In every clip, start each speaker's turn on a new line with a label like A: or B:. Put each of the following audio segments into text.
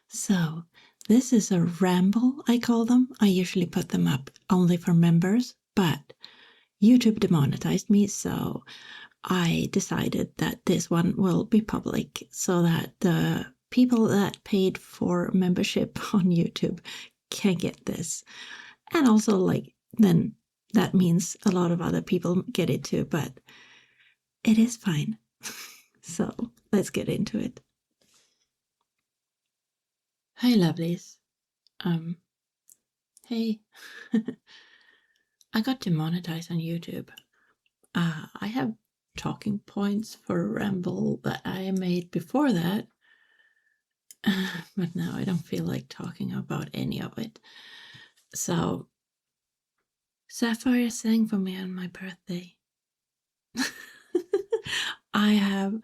A: So, this is a ramble, I call them. I usually put them up only for members, but YouTube demonetized me, so I decided that this one will be public so that the people that paid for membership on YouTube can get this. And also, like, then that means a lot of other people get it too, but it is fine. So, let's get into it. Hi, lovelies. Hey. I got demonetized on YouTube. I have talking points for a ramble that I made before that, but now I don't feel like talking about any of it. So, Sapphire sang for me on my birthday. I have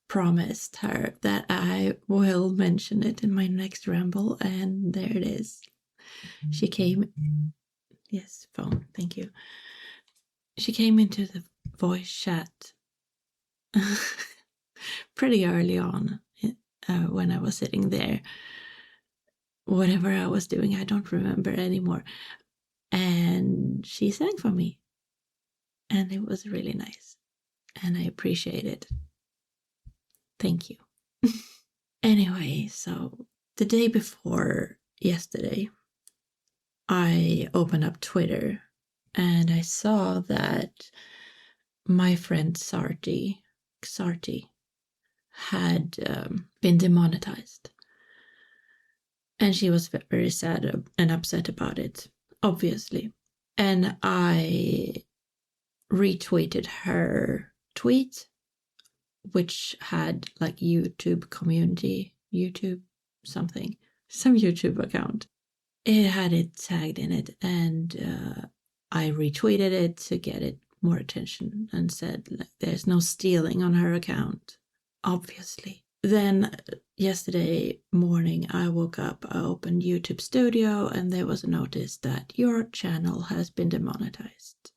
A: promised her that I will mention it in my next ramble, and there it is. She came. Yes, phone, thank you. She came into the voice chat pretty early on when I was sitting there. Whatever I was doing, I don't remember anymore. And she sang for me. And it was really nice. And I appreciate it. Thank you. Anyway, so the day before yesterday, I opened up Twitter and I saw that my friend Sarti had been demonetized. And she was very sad and upset about it, obviously. And I retweeted her tweet, which had like YouTube community, some YouTube account. It had it tagged in it, and I retweeted it to get it more attention and said, like, there's no stealing on her account, obviously. Then yesterday morning I woke up, I opened YouTube Studio, and there was a notice that your channel has been demonetized.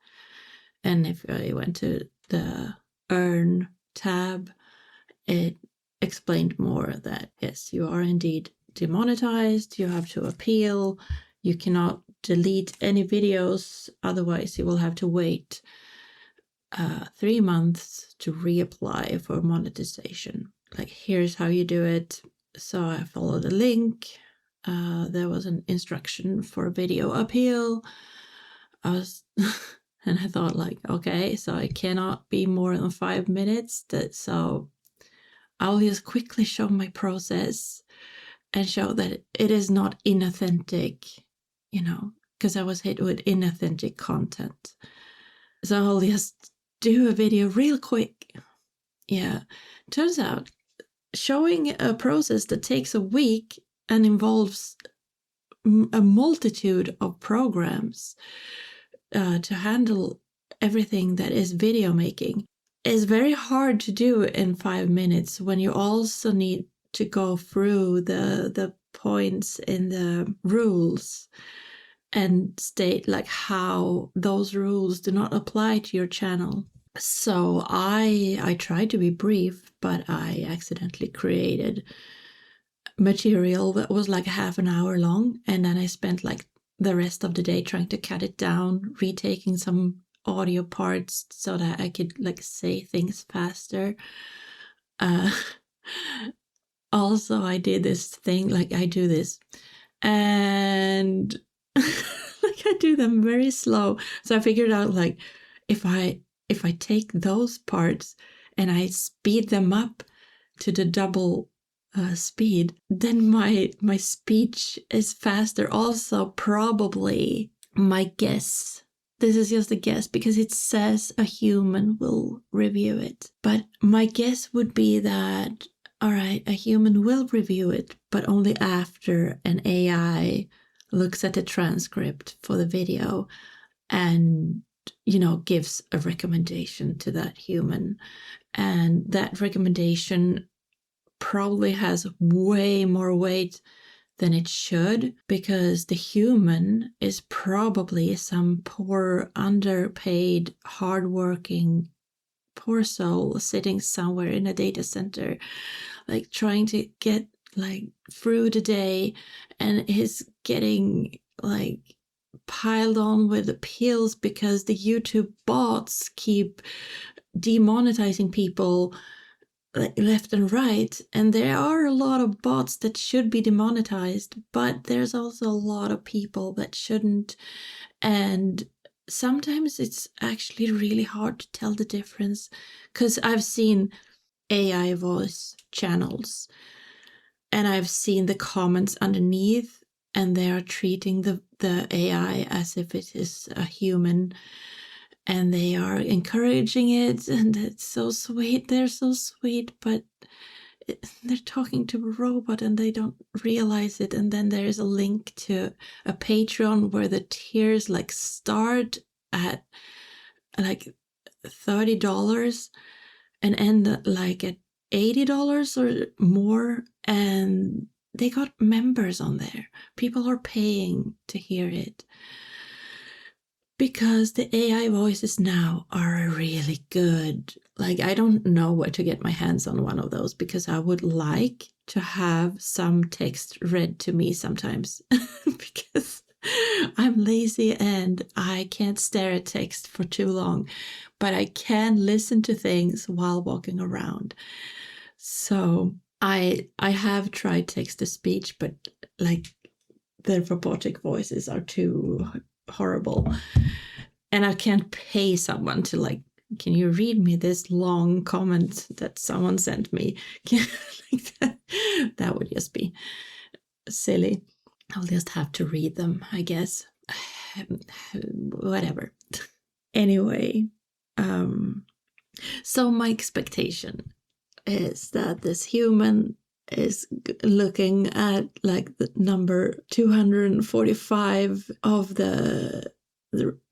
A: And if I went to the Earn tab, it explained more that yes, you are indeed demonetized, you have to appeal, you cannot delete any videos, otherwise you will have to wait 3 months to reapply for monetization. Like, here's how you do it. So I followed a link. There was an instruction for video appeal. And I thought, like, okay, so I cannot be more than 5 minutes. So I'll just quickly show my process and show that it is not inauthentic, because I was hit with inauthentic content. So I'll just do a video real quick. Yeah, turns out showing a process that takes a week and involves a multitude of programs to handle everything that is video making is very hard to do in 5 minutes when you also need to go through the points in the rules and state like how those rules do not apply to your channel. So I tried to be brief, but I accidentally created material that was like half an hour long, and then I spent like the rest of the day trying to cut it down, retaking some audio parts so that I could like say things faster. Also, I did this thing, like I do this, and like I do them very slow. So I figured out, like, if I take those parts and I speed them up to the double speed, then my speech is faster. Also, probably, my guess, this is just a guess because it says a human will review it, but my guess would be that, all right, a human will review it, but only after an AI looks at the transcript for the video and gives a recommendation to that human. And that recommendation probably has way more weight than it should, because the human is probably some poor, underpaid, hardworking, poor soul sitting somewhere in a data center, like trying to get like through the day, and he's getting like piled on with appeals because the YouTube bots keep demonetizing people like left and right. And there are a lot of bots that should be demonetized, but there's also a lot of people that shouldn't. And sometimes it's actually really hard to tell the difference, because I've seen AI voice channels and I've seen the comments underneath, and they are treating the AI as if it is a human, and they are encouraging it, and it's so sweet. They're so sweet, but they're talking to a robot and they don't realize it. And then there's a link to a Patreon where the tiers like start at like $30 and end like at $80 or more, and they got members on there. People are paying to hear it because the AI voices now are really good. Like, I don't know where to get my hands on one of those, because I would like to have some text read to me sometimes because I'm lazy and I can't stare at text for too long, but I can listen to things while walking around. So I have tried text to speech, but like the robotic voices are too horrible. And I can't pay someone to like, can you read me this long comment that someone sent me? Like that would just be silly. I'll just have to read them, I guess. Whatever. Anyway, so my expectation is that this human is looking at like the number 245 of the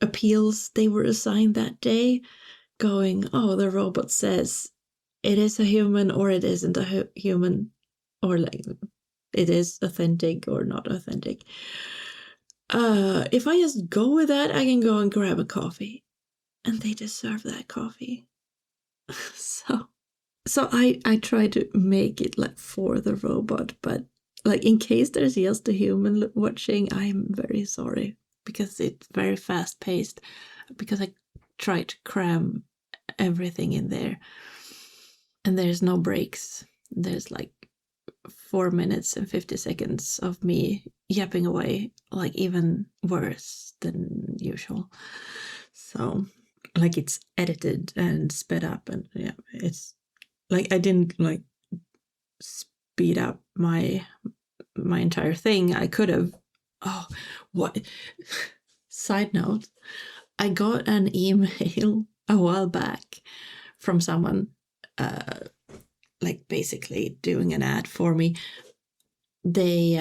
A: appeals they were assigned that day, going, oh, the robot says it is a human or it isn't a human, or like it is authentic or not authentic. If I just go with that, I can go and grab a coffee, and they deserve that coffee. So I try to make it like for the robot, but like in case there's just a human watching, I'm very sorry, because it's very fast paced, because I try to cram everything in there and there's no breaks. There's like 4 minutes and 50 seconds of me yapping away, like even worse than usual. So like it's edited and sped up, and yeah, it's like I didn't like speed up my entire thing. I could have. Oh, what? Side note, I got an email a while back from someone like basically doing an ad for me. They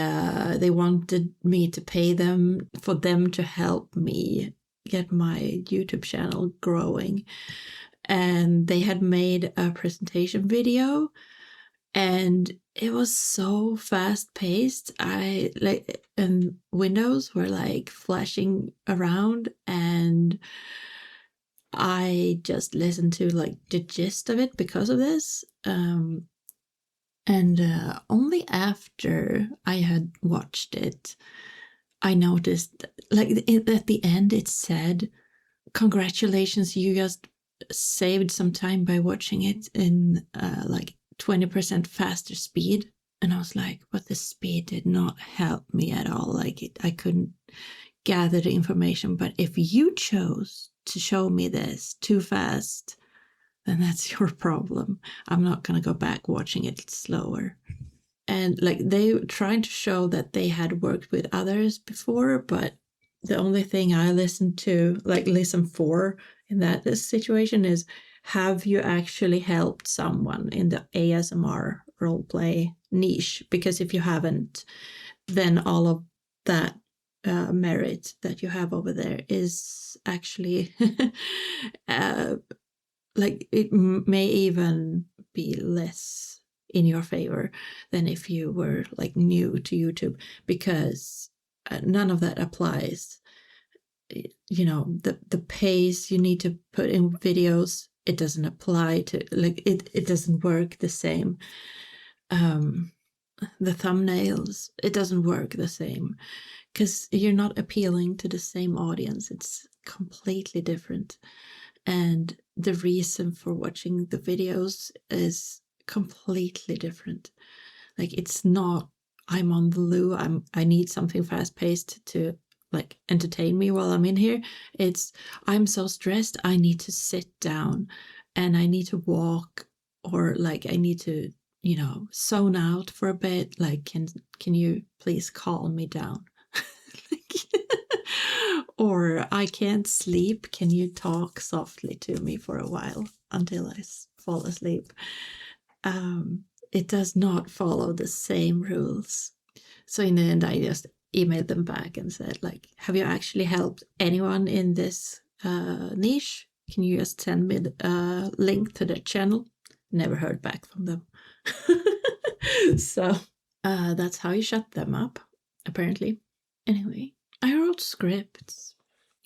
A: wanted me to pay them for them to help me get my YouTube channel growing, and they had made a presentation video, and it was so fast paced. I like, and windows were like flashing around, and I just listened to like the gist of it because of this. And only after I had watched it, I noticed, like at the end, it said, "Congratulations, you just saved some time by watching it in like 20% faster speed." And I was like, but the speed did not help me at all. Like I couldn't gather the information. But if you chose to show me this too fast, then that's your problem. I'm not going to go back watching it slower. And like they were trying to show that they had worked with others before, but the only thing I listen for in that situation is, have you actually helped someone in the ASMR roleplay niche? Because if you haven't, then all of that merit that you have over there is actually like it may even be less in your favor than if you were like new to YouTube, because none of that applies. You know, the pace you need to put in videos, it doesn't apply to, like it doesn't work the same. the thumbnails, it doesn't work the same because you're not appealing to the same audience. It's completely different. And the reason for watching the videos is completely different. Like, it's not, I'm on the loo, I need something fast paced to like entertain me while I'm in here. It's, I'm so stressed, I need to sit down and I need to walk, or like I need to, you know, zone out for a bit. Like, can you please calm me down? Or I can't sleep, can you talk softly to me for a while until I fall asleep? It does not follow the same rules. So in the end, I just emailed them back and said, like, have you actually helped anyone in this niche? Can you just send me a link to the channel? Never heard back from them. So that's how you shut them up, apparently. Anyway, I wrote scripts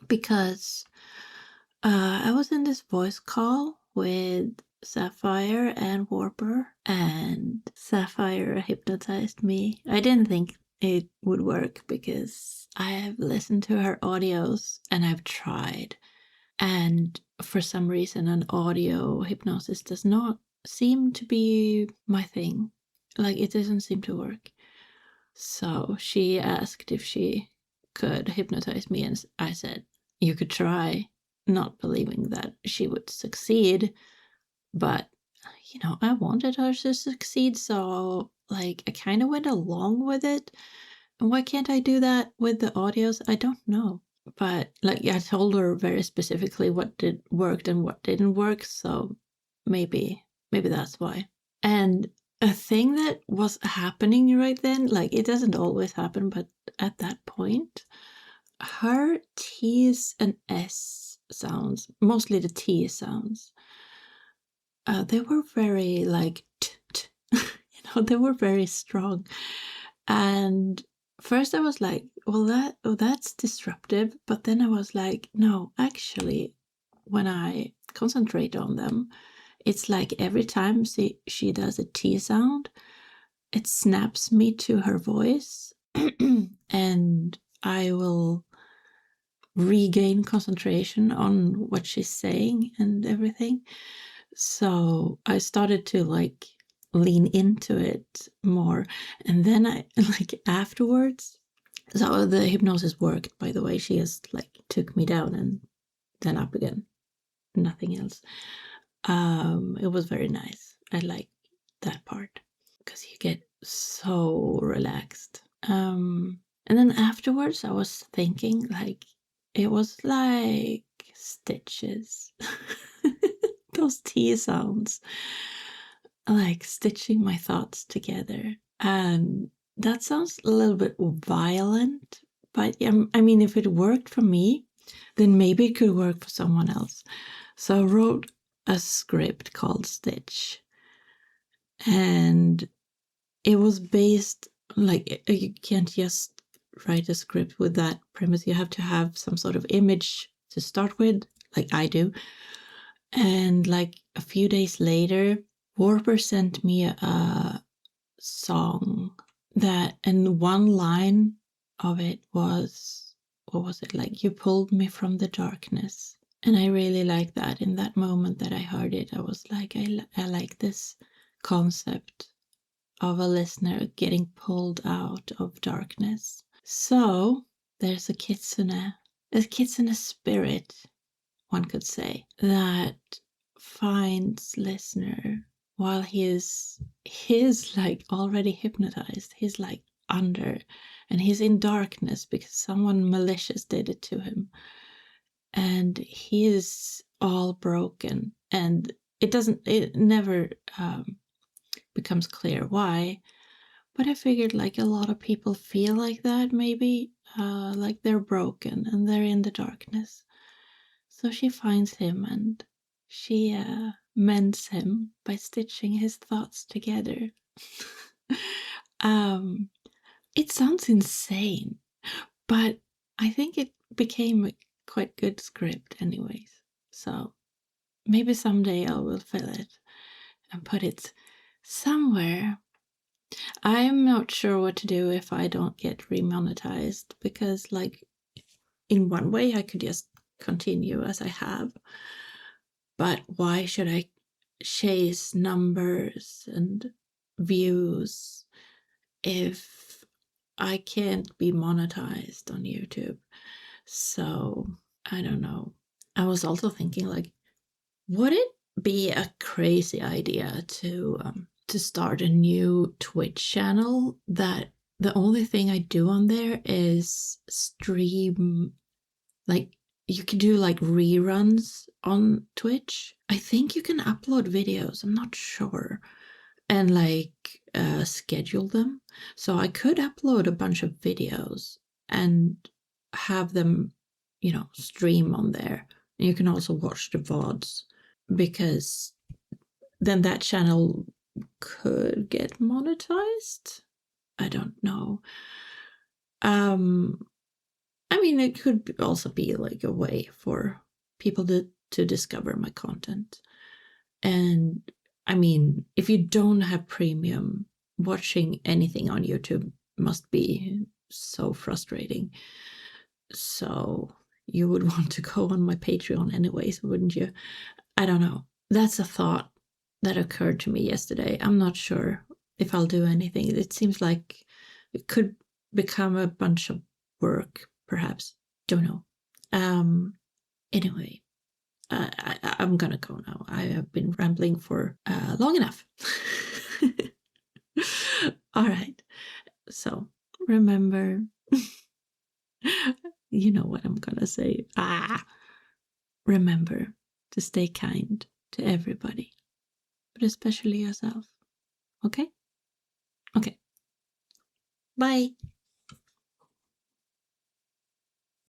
A: because I was in this voice call with Sapphire and Warper, and Sapphire hypnotized me. I didn't think it would work because I have listened to her audios and I've tried, and for some reason an audio hypnosis does not seem to be my thing. Like, it doesn't seem to work. So she asked if she could hypnotize me, and I said you could try, not believing that she would succeed. But, you know, I wanted her to succeed, so like I kind of went along with it. And why can't I do that with the audios? I don't know. But like, I told her very specifically what did worked and what didn't work, so maybe that's why. And a thing that was happening right then, like, it doesn't always happen, but at that point, her T's and S sounds, mostly the T sounds, they were very like you know, they were very strong. And first I was like, well, that's disruptive. But then I was like, no, actually, when I concentrate on them, it's like every time she does a T sound, it snaps me to her voice, and I will regain concentration on what she's saying and everything. So I started to like lean into it more. And then I like afterwards, so the hypnosis worked, by the way. She just like took me down and then up again, nothing else. It was very nice. I like that part because you get so relaxed. And then afterwards I was thinking, like, it was like stitches. Those T sounds, like stitching my thoughts together. And that sounds a little bit violent, but I mean, if it worked for me, then maybe it could work for someone else. So I wrote a script called Stitch, and it was based, like, you can't just write a script with that premise. You have to have some sort of image to start with, like I do. And like a few days later, Warper sent me a song that, and one line of it was, what was it, like, you pulled me from the darkness. And I really like that. In that moment that I heard it, I was like, I like this concept of a listener getting pulled out of darkness. So there's a kitsune spirit, one could say, that finds listener while he's like already hypnotized. He's like under, and he's in darkness because someone malicious did it to him, and he is all broken, and it never becomes clear why. But I figured, like, a lot of people feel like that, maybe, like they're broken and they're in the darkness. So she finds him and she mends him by stitching his thoughts together. It sounds insane, but I think it became a quite good script anyways. So maybe someday I will fill it and put it somewhere I'm not sure what to do if I don't get remonetized, because like in one way I could just continue as I have, but why should I chase numbers and views if I can't be monetized on YouTube? So I don't know. I was also thinking, like, would it be a crazy idea to start a new Twitch channel that the only thing I do on there is stream, like you can do like reruns on Twitch. I think you can upload videos, I'm not sure, and like schedule them. So I could upload a bunch of videos and have them, stream on there. And you can also watch the VODs, because then that channel could get monetized. I don't know. I mean, it could also be like a way for people to discover my content. And I mean, if you don't have premium, watching anything on YouTube must be so frustrating. So you would want to go on my Patreon anyways, wouldn't you? I don't know. That's a thought that occurred to me yesterday. I'm not sure if I'll do anything. It seems like it could become a bunch of work, perhaps. Don't know. Anyway, I'm gonna go now. I have been rambling for long enough. All right. So remember, you know what I'm gonna say. Remember to stay kind to everybody, but especially yourself. Okay? Okay. Bye.